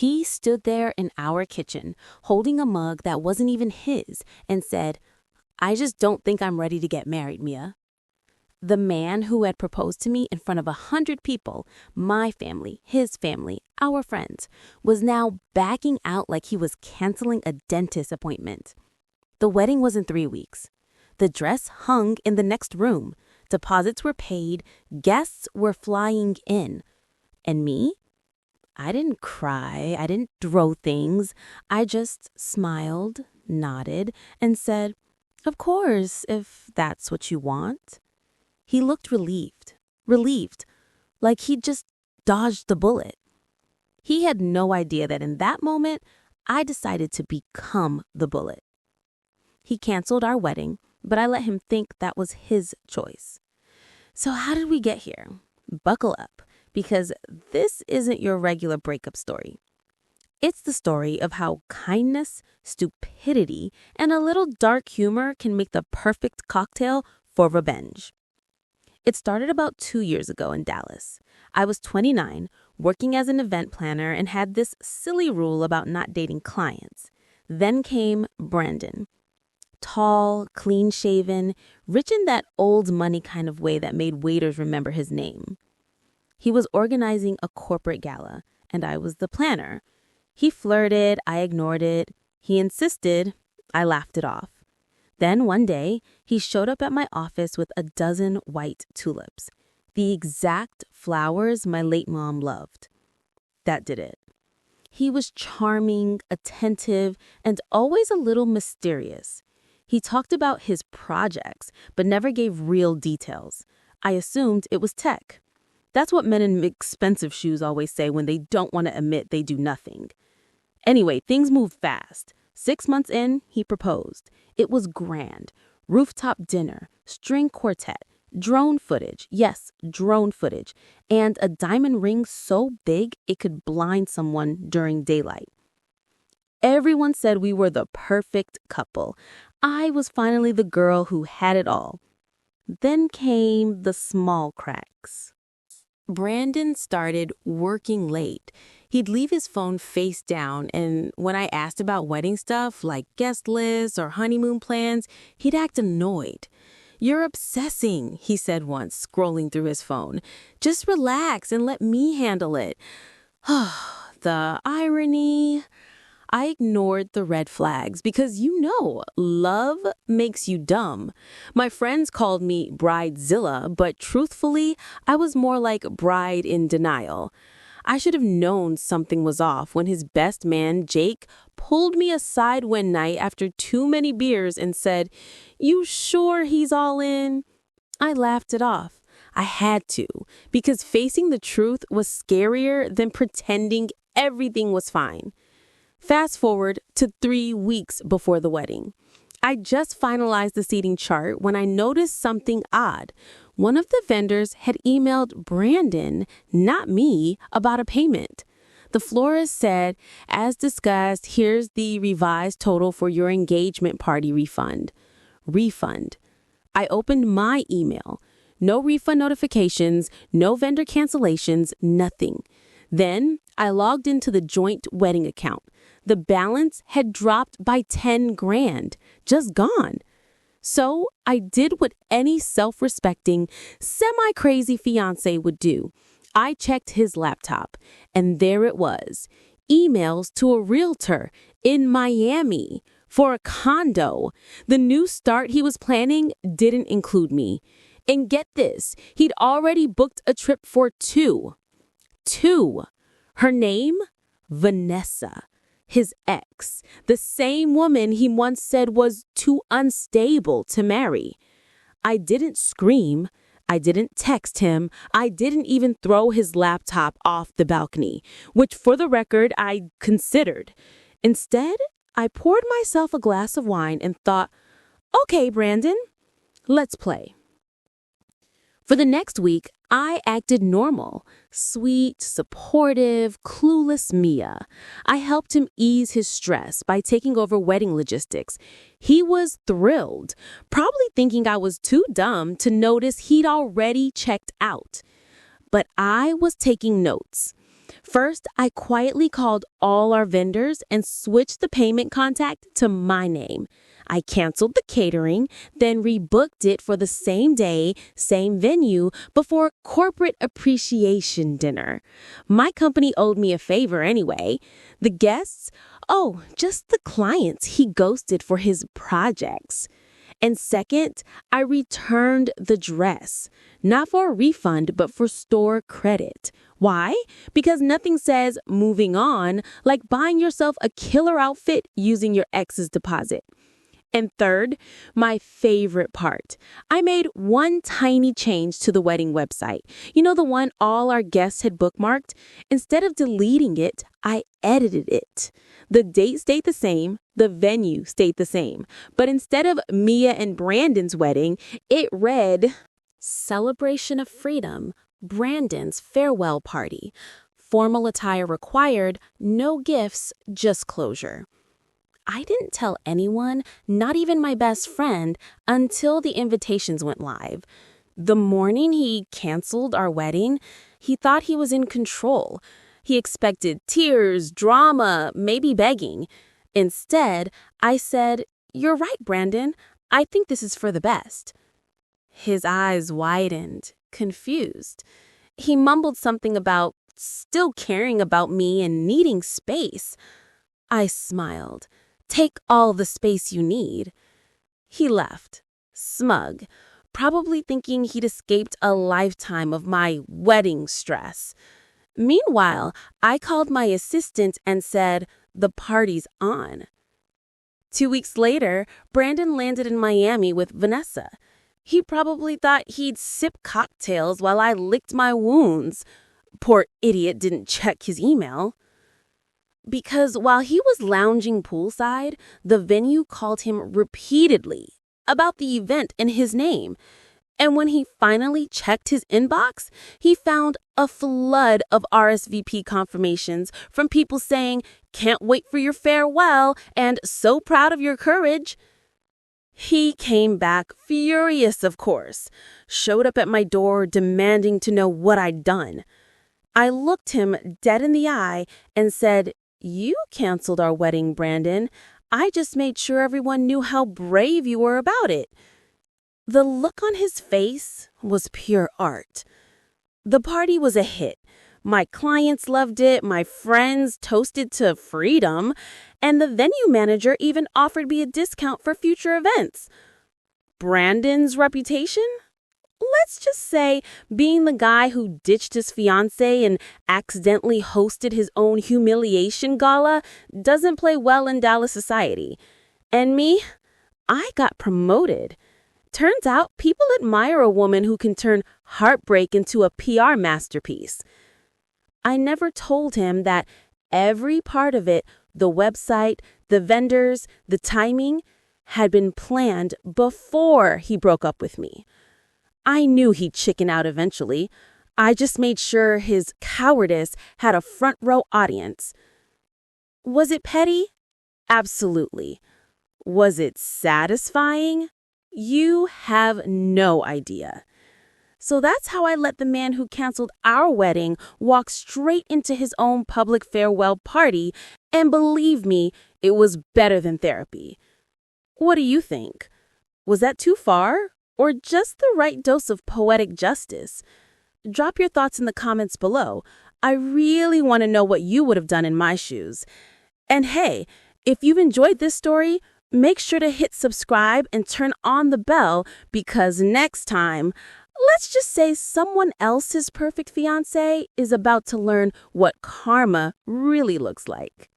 He stood there in our kitchen, holding a mug that wasn't even his, and said, "I just don't think I'm ready to get married, Mia." The man who had proposed to me in front of 100 people, my family, his family, our friends, was now backing out like he was canceling a dentist appointment. The wedding was in 3 weeks. The dress hung in the next room. Deposits were paid. Guests were flying in. And me? I didn't cry. I didn't throw things. I just smiled, nodded, and said, "Of course, if that's what you want." He looked relieved, like he'd just dodged the bullet. He had no idea that in that moment, I decided to become the bullet. He canceled our wedding, but I let him think that was his choice. So how did we get here? Buckle up, because this isn't your regular breakup story. It's the story of how kindness, stupidity, and a little dark humor can make the perfect cocktail for revenge. It started about 2 years ago in Dallas. I was 29, working as an event planner, and had this silly rule about not dating clients. Then came Brandon. Tall, clean-shaven, rich in that old money kind of way that made waiters remember his name. He was organizing a corporate gala, and I was the planner. He flirted, I ignored it. He insisted, I laughed it off. Then one day, he showed up at my office with a dozen white tulips, the exact flowers my late mom loved. That did it. He was charming, attentive, and always a little mysterious. He talked about his projects, but never gave real details. I assumed it was tech. That's what men in expensive shoes always say when they don't want to admit they do nothing. Anyway, things moved fast. 6 months in, he proposed. It was grand. Rooftop dinner, string quartet, drone footage. Yes, drone footage. And a diamond ring so big it could blind someone during daylight. Everyone said we were the perfect couple. I was finally the girl who had it all. Then came the small cracks. Brandon started working late. He'd leave his phone face down, and when I asked about wedding stuff like guest lists or honeymoon plans, he'd act annoyed. "You're obsessing," he said once, scrolling through his phone. "Just relax and let me handle it." The irony. I ignored the red flags because, love makes you dumb. My friends called me Bridezilla, but truthfully, I was more like bride in denial. I should have known something was off when his best man, Jake, pulled me aside one night after too many beers and said, "You sure he's all in?" I laughed it off. I had to, because facing the truth was scarier than pretending everything was fine. Fast forward to 3 weeks before the wedding. I just finalized the seating chart when I noticed something odd. One of the vendors had emailed Brandon, not me, about a payment. The florist said, "As discussed, here's the revised total for your engagement party refund." Refund. I opened my email. No refund notifications, no vendor cancellations, nothing. Then I logged into the joint wedding account. The balance had dropped by 10 grand, just gone. So I did what any self-respecting, semi-crazy fiancé would do. I checked his laptop, and there it was. Emails to a realtor in Miami for a condo. The new start he was planning didn't include me. And get this, he'd already booked a trip for two. Her name? Vanessa. His ex, the same woman he once said was too unstable to marry. I didn't scream. I didn't text him. I didn't even throw his laptop off the balcony, which for the record I considered. Instead, I poured myself a glass of wine and thought, "Okay, Brandon, let's play." For the next week, I acted normal, sweet, supportive, clueless Mia. I helped him ease his stress by taking over wedding logistics. He was thrilled, probably thinking I was too dumb to notice he'd already checked out. But I was taking notes. First, I quietly called all our vendors and switched the payment contact to my name. I canceled the catering, then rebooked it for the same day, same venue, before corporate appreciation dinner. My company owed me a favor anyway. The guests? Oh, just the clients he ghosted for his projects. And second, I returned the dress, not for a refund, but for store credit. Why? Because nothing says moving on like buying yourself a killer outfit using your ex's deposit. And third, my favorite part, I made one tiny change to the wedding website. You know, the one all our guests had bookmarked? Instead of deleting it, I edited it. The date stayed the same, the venue stayed the same. But instead of Mia and Brandon's wedding, it read, Celebration of Freedom, Brandon's farewell party. Formal attire required, no gifts, just closure. I didn't tell anyone, not even my best friend, until the invitations went live. The morning he canceled our wedding, he thought he was in control. He expected tears, drama, maybe begging. Instead, I said, "You're right, Brandon. I think this is for the best." His eyes widened, confused. He mumbled something about still caring about me and needing space. I smiled. "Take all the space you need." He left, smug, probably thinking he'd escaped a lifetime of my wedding stress. Meanwhile, I called my assistant and said, "The party's on." 2 weeks later, Brandon landed in Miami with Vanessa. He probably thought he'd sip cocktails while I licked my wounds. Poor idiot didn't check his email. Because while he was lounging poolside, the venue called him repeatedly about the event in his name. And when he finally checked his inbox, he found a flood of RSVP confirmations from people saying, "Can't wait for your farewell," and "So proud of your courage." He came back furious, of course, showed up at my door demanding to know what I'd done. I looked him dead in the eye and said, "You canceled our wedding, Brandon. I just made sure everyone knew how brave you were about it." The look on his face was pure art. The party was a hit. My clients loved it, my friends toasted to freedom, and the venue manager even offered me a discount for future events. Brandon's reputation? Let's just say being the guy who ditched his fiancé and accidentally hosted his own humiliation gala doesn't play well in Dallas society. And me? I got promoted. Turns out people admire a woman who can turn heartbreak into a PR masterpiece. I never told him that every part of it, the website, the vendors, the timing, had been planned before he broke up with me. I knew he'd chicken out eventually. I just made sure his cowardice had a front row audience. Was it petty? Absolutely. Was it satisfying? You have no idea. So that's how I let the man who canceled our wedding walk straight into his own public farewell party, and believe me, it was better than therapy. What do you think? Was that too far? Or just the right dose of poetic justice? Drop your thoughts in the comments below. I really want to know what you would have done in my shoes. And hey, if you've enjoyed this story, make sure to hit subscribe and turn on the bell, because next time, let's just say someone else's perfect fiancé is about to learn what karma really looks like.